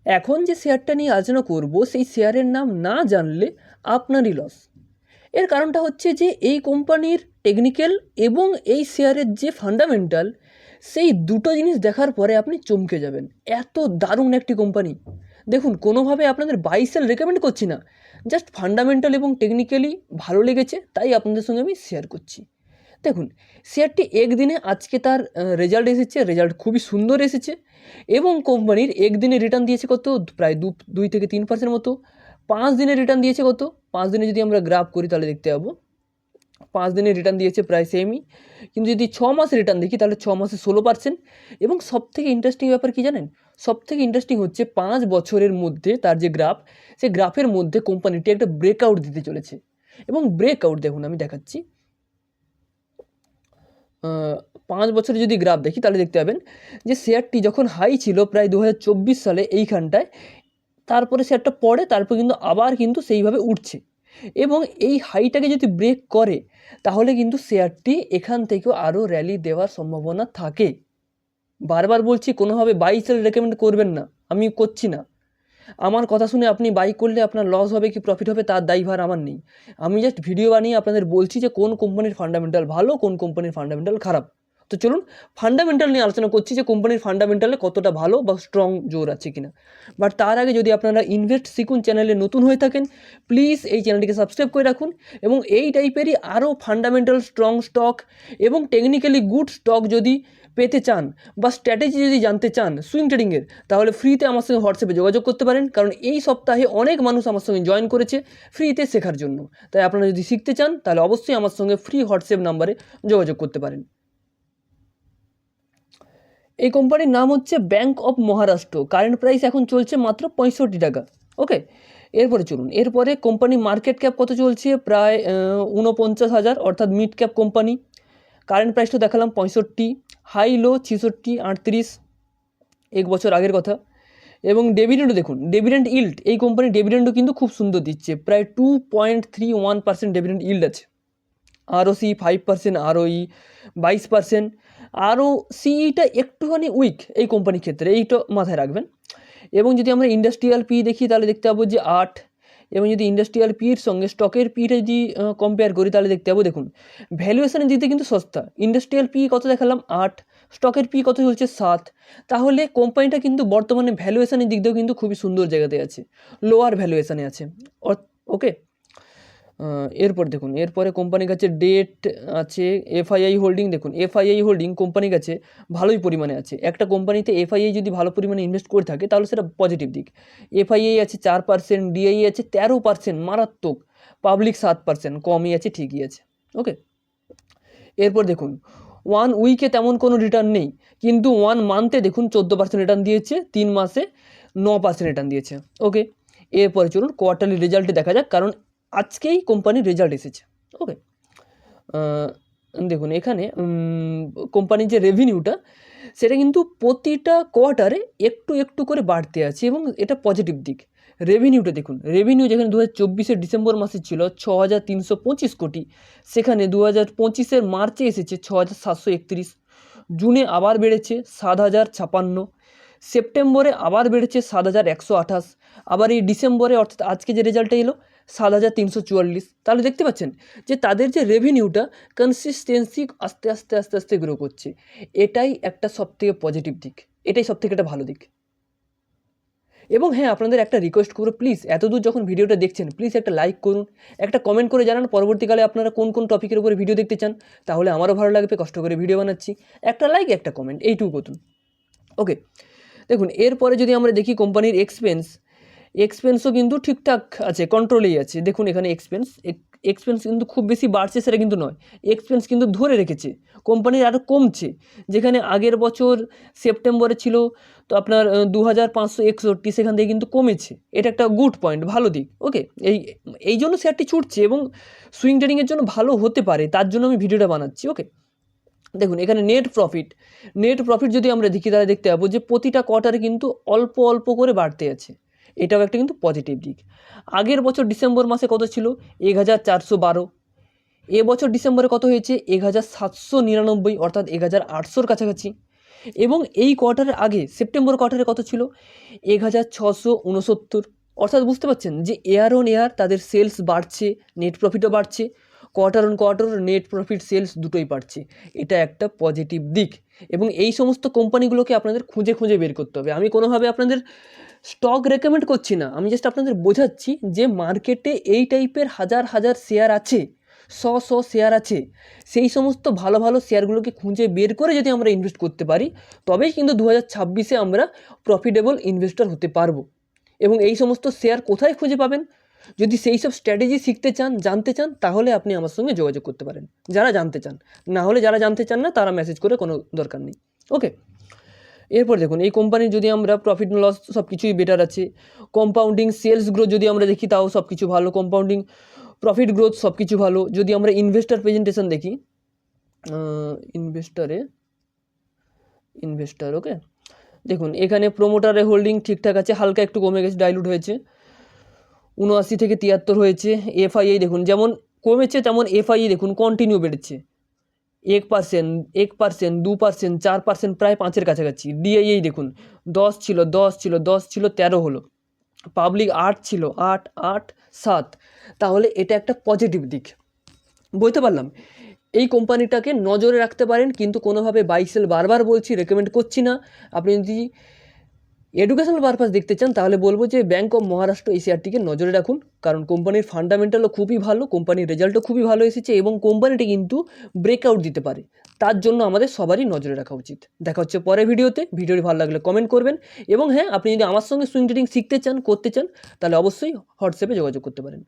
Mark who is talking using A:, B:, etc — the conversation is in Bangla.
A: এখন যে শেয়ারটা নিয়ে আলোচনা করব সেই শেয়ারের নাম না জানলে আপনারই লস। এর কারণটা হচ্ছে যে এই কোম্পানির টেকনিক্যাল এবং এই শেয়ারের যে ফান্ডামেন্টাল, সেই দুটো জিনিস দেখার পরে আপনি চমকে যাবেন। এত দারুণ একটি কোম্পানি। দেখুন, কোনোভাবে আপনাদের বাই সেল রেকমেন্ড করছি না, জাস্ট ফান্ডামেন্টাল এবং টেকনিক্যালি ভালো লেগেছে তাই আপনাদের সঙ্গে আমি শেয়ার করছি। দেখুন, শেয়ারটি একদিনে আজকে তার রেজাল্ট এসেছে, রেজাল্ট খুবই সুন্দর এসেছে এবং কোম্পানির একদিনে রিটার্ন দিয়েছে কত, প্রায় 2 থেকে 3% মতো। 5 দিনে রিটার্ন দিয়েছে কত, 5 দিনে যদি আমরা গ্রাফ করি তাহলে দেখতে পাবো 5 দিনে রিটার্ন দিয়েছে প্রায় সেমই। কিন্তু যদি 6 মাসে রিটার্ন দেখি তাহলে 6 মাসে 16%। এবং সবথেকে ইন্টারেস্টিং ব্যাপার কী জানেন, সবথেকে ইন্টারেস্টিং হচ্ছে 5 বছরের মধ্যে তার যে গ্রাফ, সেই গ্রাফের মধ্যে কোম্পানিটি একটা ব্রেকআউট দিতে চলেছে। এবং ব্রেকআউট দেখুন, আমি দেখাচ্ছি। 5 বছরে যদি গ্রাফ দেখি তাহলে দেখতে পাবেন যে শেয়ারটি যখন হাই ছিল প্রায় 2024 সালে এইখানটায়, তারপরে শেয়ারটা পড়ে, তারপর কিন্তু আবার কিন্তু সেইভাবে উঠছে এবং এই হাইটাকে যদি ব্রেক করে তাহলে কিন্তু শেয়ারটি এখান থেকেও আরও র্যালি দেওয়ার সম্ভাবনা থাকে। বারবার বলছি, কোনোভাবে বাই সেল রেকমেন্ড করবেন না, আমি করছি না। আমার কথা শুনে আপনি বাই করলে আপনার লস হবে কি প্রফিট হবে তার দায়ভার আমার নেই। আমি জাস্ট ভিডিও বানিয়ে আপনাদের বলছি যে কোন কোম্পানির ফান্ডামেন্টাল ভালো, কোন কোম্পানির ফান্ডামেন্টাল খারাপ। তো চলুন ফান্ডামেন্টাল নিয়ে আলোচনা করছি যে কোম্পানির ফান্ডামেন্টালে কতটা ভালো বা স্ট্রং জোর আছে কিনা। বাট তার আগে যদি আপনারা ইনভেস্ট শিখুন চ্যানেলে নতুন হয়ে থাকেন, প্লিজ এই চ্যানেলটিকে সাবস্ক্রাইব করে রাখুন এবং এই টাইপেরই আরও ফান্ডামেন্টাল স্ট্রং স্টক এবং টেকনিক্যালি গুড স্টক যদি পেতে চান বা স্ট্র্যাটেজি যদি জানতে চান সুইং ট্রেডিংয়ের, তাহলে ফ্রিতে আমার সঙ্গে হোয়াটসঅ্যাপে যোগাযোগ করতে পারেন। কারণ এই সপ্তাহে অনেক মানুষ আমার সঙ্গে জয়েন করেছে ফ্রিতে শেখার জন্য। তাই আপনারা যদি শিখতে চান তাহলে অবশ্যই আমার সঙ্গে ফ্রি হোয়াটসঅ্যাপ নাম্বারে যোগাযোগ করতে পারেন। এই কোম্পানির নাম হচ্ছে bank of Maharashtra. Current price এখন চলছে মাত্র 65 টাকা। ওকে, এরপরে চলুন, এরপরে কোম্পানি মার্কেট ক্যাপ কত চলছে, প্রায় 49,000, অর্থাৎ মিড ক্যাপ কোম্পানি। কারেন্ট প্রাইসটা দেখালাম 65, হাই লো 66, 38, 1 বছর আগের কথা। এবং ডিভিডেন্ডও দেখুন, ডিভিডেন্ড ইল্ড, এই কোম্পানির ডিভিডেন্ডও কিন্তু খুব সুন্দর দিচ্ছে, প্রায় 2.31% ডিভিডেন্ড ইল্ড আছে। আরওসি 5%, আরওই 22%। আরও সিইটা একটুখানি উইক এই কোম্পানির ক্ষেত্রে, এইটা মাথায় রাখবেন। এবং যদি আমরা ইন্ডাস্ট্রিয়াল পি দেখি তাহলে দেখতে পাবো যে 8। এবং যদি ইন্ডাস্ট্রিয়াল পির সঙ্গে স্টকের পিটা যদি কম্পেয়ার করি তাহলে দেখতে পাবো, দেখুন ভ্যালুয়েশনের দিক দিয়ে কিন্তু সস্তা। ইন্ডাস্ট্রিয়াল পি কত দেখালাম 8, স্টকের পি কত চলছে 7। তাহলে কোম্পানিটা কিন্তু বর্তমানে ভ্যালুয়েশনের দিক দিয়েও কিন্তু খুবই সুন্দর জায়গাতে আছে, লোয়ার ভ্যালুয়েশনে আছে। ওকে, এরপর দেখুন, এরপরে কোম্পানির কাছে ডেট আছে। এফআইআই হোল্ডিং দেখুন, এফআইআই হোল্ডিং কোম্পানির কাছে ভালোই পরিমাণে আছে। একটা কোম্পানিতে এফআইআই যদি ভালো পরিমাণে ইনভেস্ট করে থাকে তাহলে সেটা পজিটিভ দিক। এফআইআই আছে 4%, ডিআই আছে 13%, মারাত্মক। পাবলিক 7%, কমই আছে, ঠিকই আছে। ওকে, এরপর দেখুন 1 উইকে তেমন কোনো রিটার্ন নেই, কিন্তু 1 মান্থে দেখুন 14% রিটার্ন দিয়েছে, 3 মাসে 9% রিটার্ন দিয়েছে। ওকে, এরপরে চলুন কোয়ার্টারলি রেজাল্টে দেখা যাক, কারণ আজকেই কোম্পানির রেজাল্ট এসেছে। ওকে, দেখুন এখানে কোম্পানির যে রেভিনিউটা, সেটা কিন্তু প্রতিটা কোয়ার্টারে একটু একটু করে বাড়তে আছে এবং এটা পজিটিভ দিক। রেভিনিউটা দেখুন, রেভিনিউ যেখানে 2024-এর ডিসেম্বর মাসে ছিল 6,325 কোটি, সেখানে 2025-এর মার্চে এসেছে 6,731, জুনে আবার বেড়েছে 7,056, সেপ্টেম্বরে আবার বেড়েছে 7,128, আবার এই ডিসেম্বরে অর্থাৎ আজকে যে রেজাল্টটা এলো 7,344। তাহলে দেখতে পাচ্ছেন যে তাদের যে রেভিনিউটা কনসিস্টেন্সি আস্তে আস্তে আস্তে আস্তে গ্রো করছে। এটাই একটা সবথেকে পজিটিভ দিক, এটাই সবথেকে একটা ভালো দিক। এবং হ্যাঁ, আপনাদের একটা রিকোয়েস্ট করবো, প্লিজ এতদূর যখন ভিডিওটা দেখছেন প্লিজ একটা লাইক করুন, একটা কমেন্ট করে জানান পরবর্তীকালে আপনারা কোন কোন টপিকের উপরে ভিডিও দেখতে চান, তাহলে আমারও ভালো লাগবে, কষ্ট করে ভিডিও বানাচ্ছি। একটা লাইক, একটা কমেন্ট, এইটুকু করুন। ওকে, দেখুন এরপরে যদি আমরা দেখি কোম্পানির এক্সপেন্সও কিন্তু ঠিকঠাক আছে, কন্ট্রোলেই আছে। দেখুন এখানে এক্সপেন্স কিন্তু খুব বেশি বাড়ছে সেটা কিন্তু নয়, এক্সপেন্স কিন্তু ধরে রেখেছে, কোম্পানির আরও কমছে। যেখানে আগের বছর সেপ্টেম্বরে ছিল তো আপনার 2,561, সেখান থেকে কিন্তু কমেছে। এটা একটা গুড পয়েন্ট, ভালো দিক। ওকে, এই জন্য শেয়ারটি ছুটছে এবং সুইং ট্রেডিংয়ের জন্য ভালো হতে পারে, তার জন্য আমি ভিডিওটা বানাচ্ছি। ওকে, দেখুন এখানে নেট প্রফিট যদি আমরা দেখি তাহলে দেখতে পাবো যে প্রতিটা কোয়ার্টারে কিন্তু অল্প অল্প করে বাড়তে আছে, এটাও একটা কিন্তু পজিটিভ দিক। আগের বছর ডিসেম্বর মাসে কত ছিল 1,412, এবছর ডিসেম্বরে কত হয়েছে 1,799, অর্থাৎ 1,800-র কাছাকাছি। এবং এই কোয়ার্টারের আগে সেপ্টেম্বর কোয়ার্টারে কত ছিল? 1669। অর্থাৎ বুঝতে পারছেন যে ইয়ার অন ইয়ার তাদের সেলস বাড়ছে, নেট প্রফিটও বাড়ছে, quarter on quarter net profit sales দুটোই বাড়ছে। এটা একটা পজিটিভ দিক এবং এই সমস্ত কোম্পানিগুলোকে আপনাদের খুঁজে খুঁজে বের করতে হবে। আমি কোনোভাবে আপনাদের স্টক রেকমেন্ড করছি না, আমি জাস্ট আপনাদের বোঝাচ্ছি যে মার্কেটে এই টাইপের হাজার হাজার শেয়ার আছে, শ শেয়ার আছে। সেই সমস্ত ভালো ভালো শেয়ারগুলোকে খুঁজে বের করে যদি আমরা ইনভেস্ট করতে পারি তবেই কিন্তু 2026-এ আমরা প্রফিটেবল ইনভেস্টর হতে পারবো। এবং এই সমস্ত শেয়ার কোথায় খুঁজে পাবেন? যদি সেই সব স্ট্র্যাটেজি শিখতে চান, জানতে চান, তাহলে আপনি আমার সঙ্গে যোগাযোগ করতে পারেন, যারা জানতে চান। না হলে যারা জানতে চান না তারা মেসেজ করে কোনো দরকার নেই। ওকে, এরপর দেখুন এই কোম্পানির যদি আমরা প্রফিট লস সব কিছুই বেটার আছে। কম্পাউন্ডিং সেলস গ্রোথ যদি আমরা দেখি তাও সব কিছু ভালো, কম্পাউন্ডিং প্রফিট গ্রোথ সব কিছু ভালো। যদি আমরা ইনভেস্টার প্রেজেন্টেশন দেখি, ইনভেস্টার ওকে, দেখুন এখানে প্রোমোটারের হোল্ডিং ঠিকঠাক আছে, হালকা একটু কমে গেছে, ডাইলুট হয়েছে, 79 থেকে 73 হয়েছে। এফআইআই দেখুন যেমন কমেছে তেমন এফআইআই দেখুন কন্টিনিউ বেড়েছে, 1%, 1%, 2%, 4%, প্রায় 5-এর কাছাকাছি। ডিআইআই দেখুন 10 ছিল, 13 হলো। পাবলিক 8 ছিল, 8, 8, 7। তাহলে এটা একটা পজিটিভ দিক, বলতে পারলাম। এই কোম্পানিটাকে নজরে রাখতে পারেন, কিন্তু কোনোভাবে বাই সেল বারবার বলছি, রেকমেন্ড করছি না। আপনি যদি এডুকেশনাল পারপাস দেখতে চান তাহলে বলবো যে ব্যাঙ্ক অফ মহারাষ্ট্র এই শেয়ারটিকে নজরে রাখুন, কারণ কোম্পানির ফান্ডামেন্টালও খুবই ভালো, কোম্পানির রেজাল্টও খুবই ভালো এসেছে এবং কোম্পানিটি কিন্তু ব্রেকআউট দিতে পারে। তার জন্য আমাদের সবারই নজরে রাখা উচিত। দেখা হচ্ছে পরের ভিডিওতে। ভিডিওটি ভালো লাগলে কমেন্ট করবেন এবং হ্যাঁ, আপনি যদি আমার সঙ্গে সুইং ট্রেডিং শিখতে চান, করতে চান, তাহলে অবশ্যই হোয়াটসঅ্যাপে যোগাযোগ করতে পারেন।